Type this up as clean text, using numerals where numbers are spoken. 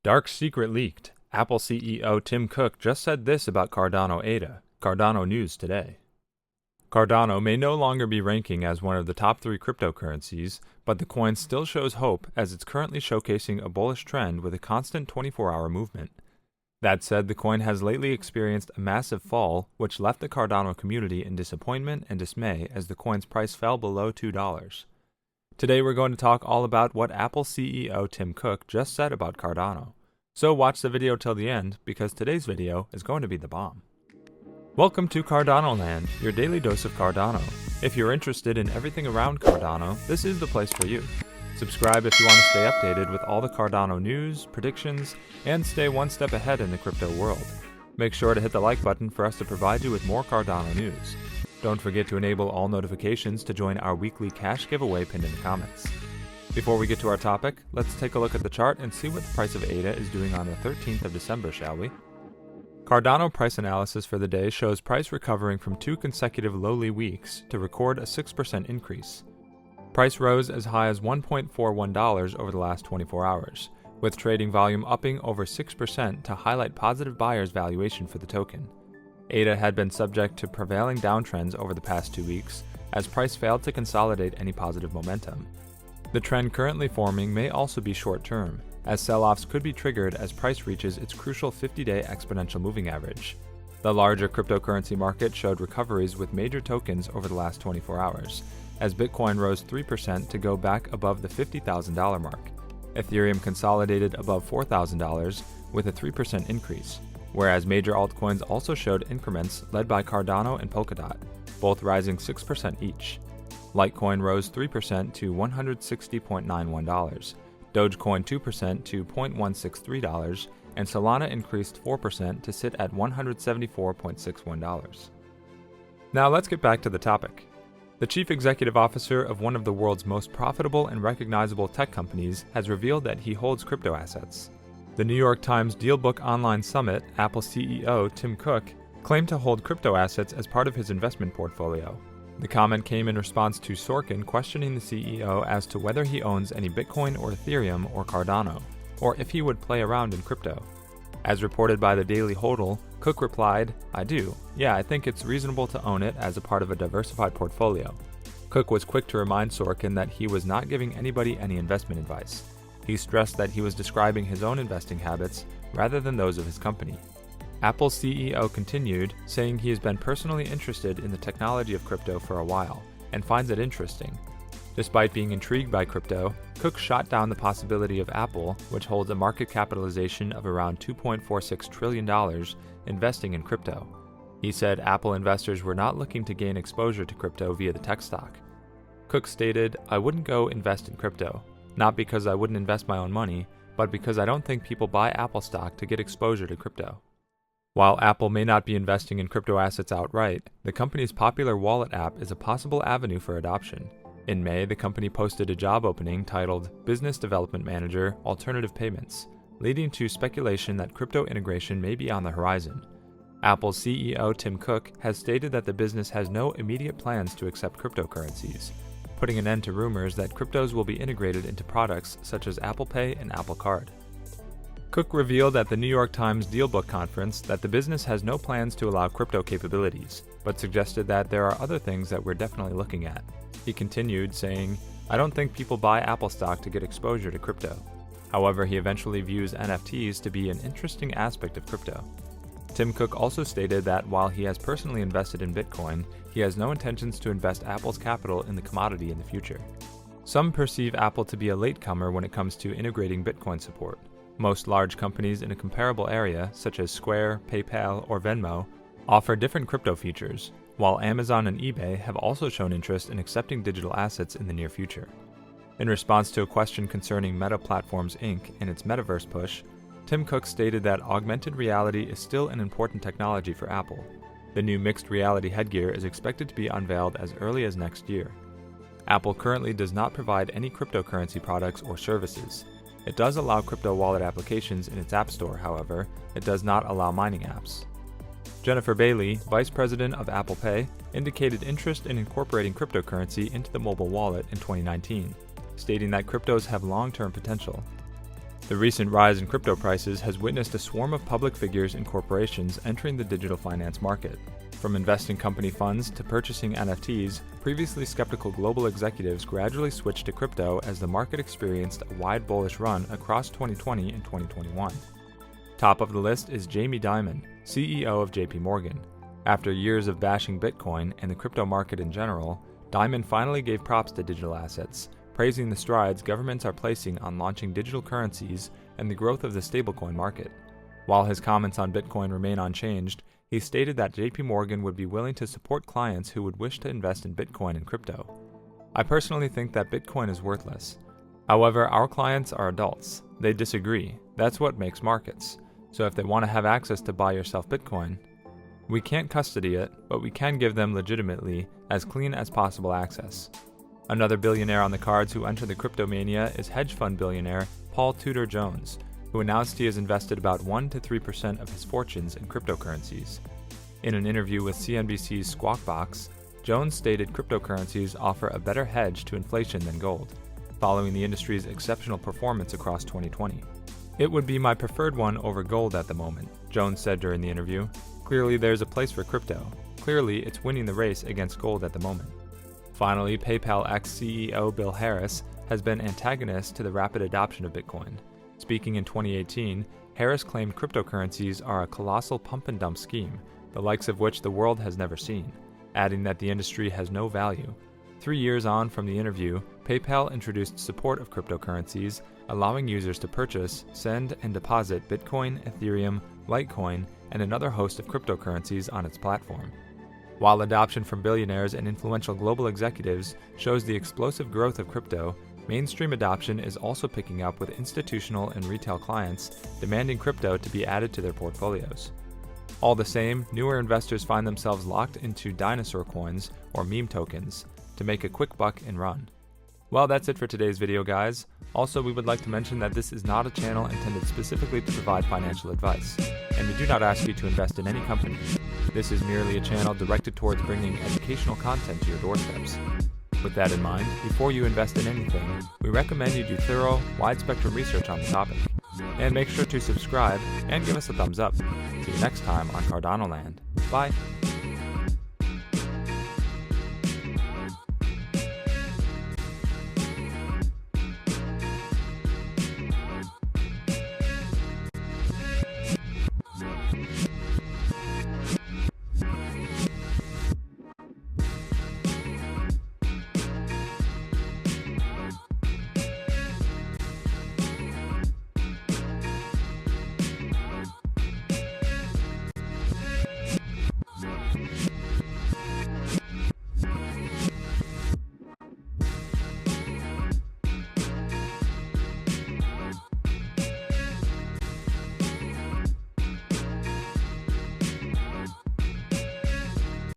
Dark secret leaked. Apple CEO Tim Cook just said this about Cardano ADA. Cardano news today. Cardano may no longer be ranking as one of the top 3 cryptocurrencies, but the coin still shows hope as it's currently showcasing a bullish trend with a constant 24-hour movement. That said, the coin has lately experienced a massive fall, which left the Cardano community in disappointment and dismay as the coin's price fell below $2. Today we're going to talk all about what Apple CEO Tim Cook just said about Cardano. So watch the video till the end, because today's video is going to be the bomb. Welcome to Cardano Land, your daily dose of Cardano. If you're interested in everything around Cardano, this is the place for you. Subscribe if you want to stay updated with all the Cardano news, predictions, and stay one step ahead in the crypto world. Make sure to hit the like button for us to provide you with more Cardano news. Don't forget to enable all notifications to join our weekly cash giveaway pinned in the comments. Before we get to our topic, let's take a look at the chart and see what the price of ADA is doing on the 13th of December, shall we? Cardano price analysis for the day shows price recovering from 2 consecutive lowly weeks to record a 6% increase. Price rose as high as $1.41 over the last 24 hours, with trading volume upping over 6% to highlight positive buyers' valuation for the token. ADA had been subject to prevailing downtrends over the past 2 weeks, as price failed to consolidate any positive momentum. The trend currently forming may also be short-term, as sell-offs could be triggered as price reaches its crucial 50-day exponential moving average. The larger cryptocurrency market showed recoveries with major tokens over the last 24 hours, as Bitcoin rose 3% to go back above the $50,000 mark. Ethereum consolidated above $4,000 with a 3% increase, whereas major altcoins also showed increments led by Cardano and Polkadot, both rising 6% each. Litecoin rose 3% to $160.91, Dogecoin 2% to $0.163, and Solana increased 4% to sit at $174.61. Now let's get back to the topic. The chief executive officer of one of the world's most profitable and recognizable tech companies has revealed that he holds crypto assets. The New York Times Dealbook Online Summit, Apple CEO Tim Cook claimed to hold crypto assets as part of his investment portfolio. The comment came in response to Sorkin questioning the CEO as to whether he owns any Bitcoin or Ethereum or Cardano, or if he would play around in crypto. As reported by the Daily Hodl, Cook replied, "I do. Yeah, I think it's reasonable to own it as a part of a diversified portfolio." Cook was quick to remind Sorkin that he was not giving anybody any investment advice. He stressed that he was describing his own investing habits rather than those of his company. Apple's CEO continued, saying he has been personally interested in the technology of crypto for a while and finds it interesting. Despite being intrigued by crypto, Cook shot down the possibility of Apple, which holds a market capitalization of around $2.46 trillion, investing in crypto. He said Apple investors were not looking to gain exposure to crypto via the tech stock. Cook stated, "I wouldn't go invest in crypto, not because I wouldn't invest my own money, but because I don't think people buy Apple stock to get exposure to crypto." While Apple may not be investing in crypto assets outright, the company's popular wallet app is a possible avenue for adoption. In May, the company posted a job opening titled Business Development Manager, Alternative Payments, leading to speculation that crypto integration may be on the horizon. Apple's CEO Tim Cook has stated that the business has no immediate plans to accept cryptocurrencies, putting an end to rumors that cryptos will be integrated into products such as Apple Pay and Apple Card. Cook revealed at the New York Times Dealbook Conference that the business has no plans to allow crypto capabilities, but suggested that there are other things that we're definitely looking at. He continued, saying, "I don't think people buy Apple stock to get exposure to crypto." However, he eventually views NFTs to be an interesting aspect of crypto. Tim Cook also stated that while he has personally invested in Bitcoin, he has no intentions to invest Apple's capital in the commodity in the future. Some perceive Apple to be a latecomer when it comes to integrating Bitcoin support. Most large companies in a comparable area, such as Square, PayPal, or Venmo, offer different crypto features, while Amazon and eBay have also shown interest in accepting digital assets in the near future. In response to a question concerning Meta Platforms Inc. and its metaverse push, Tim Cook stated that augmented reality is still an important technology for Apple. The new mixed reality headgear is expected to be unveiled as early as next year. Apple currently does not provide any cryptocurrency products or services. It does allow crypto wallet applications in its App Store, however, it does not allow mining apps. Jennifer Bailey, Vice President of Apple Pay, indicated interest in incorporating cryptocurrency into the mobile wallet in 2019, stating that cryptos have long-term potential. The recent rise in crypto prices has witnessed a swarm of public figures and corporations entering the digital finance market. From investing company funds to purchasing NFTs, previously skeptical global executives gradually switched to crypto as the market experienced a wide bullish run across 2020 and 2021. Top of the list is Jamie Dimon, CEO of JP Morgan. After years of bashing Bitcoin and the crypto market in general, Dimon finally gave props to digital assets, praising the strides governments are placing on launching digital currencies and the growth of the stablecoin market. While his comments on Bitcoin remain unchanged, he stated that JP Morgan would be willing to support clients who would wish to invest in Bitcoin and crypto. I personally think that Bitcoin is worthless. However, our clients are adults. They disagree. That's what makes markets. So if they want to have access to buy yourself Bitcoin, we can't custody it, but we can give them legitimately as clean as possible access. Another billionaire on the cards who entered the crypto mania is hedge fund billionaire Paul Tudor Jones, who announced he has invested about 1 to 3% of his fortunes in cryptocurrencies. In an interview with CNBC's Squawk Box, Jones stated cryptocurrencies offer a better hedge to inflation than gold, following the industry's exceptional performance across 2020. "It would be my preferred one over gold at the moment," Jones said during the interview. "Clearly there's a place for crypto. Clearly it's winning the race against gold at the moment." Finally, PayPal ex-CEO Bill Harris has been antagonist to the rapid adoption of Bitcoin. Speaking in 2018, Harris claimed cryptocurrencies are a colossal pump-and-dump scheme, the likes of which the world has never seen, adding that the industry has no value. 3 years on from the interview, PayPal introduced support of cryptocurrencies, allowing users to purchase, send, and deposit Bitcoin, Ethereum, Litecoin, and another host of cryptocurrencies on its platform. While adoption from billionaires and influential global executives shows the explosive growth of crypto, mainstream adoption is also picking up with institutional and retail clients demanding crypto to be added to their portfolios. All the same, newer investors find themselves locked into dinosaur coins or meme tokens to make a quick buck and run. Well, that's it for today's video, guys. Also, we would like to mention that this is not a channel intended specifically to provide financial advice, and we do not ask you to invest in any company. This is merely a channel directed towards bringing educational content to your doorsteps. With that in mind, before you invest in anything, we recommend you do thorough, wide-spectrum research on the topic. And make sure to subscribe and give us a thumbs up. See you next time on Cardano Land. Bye!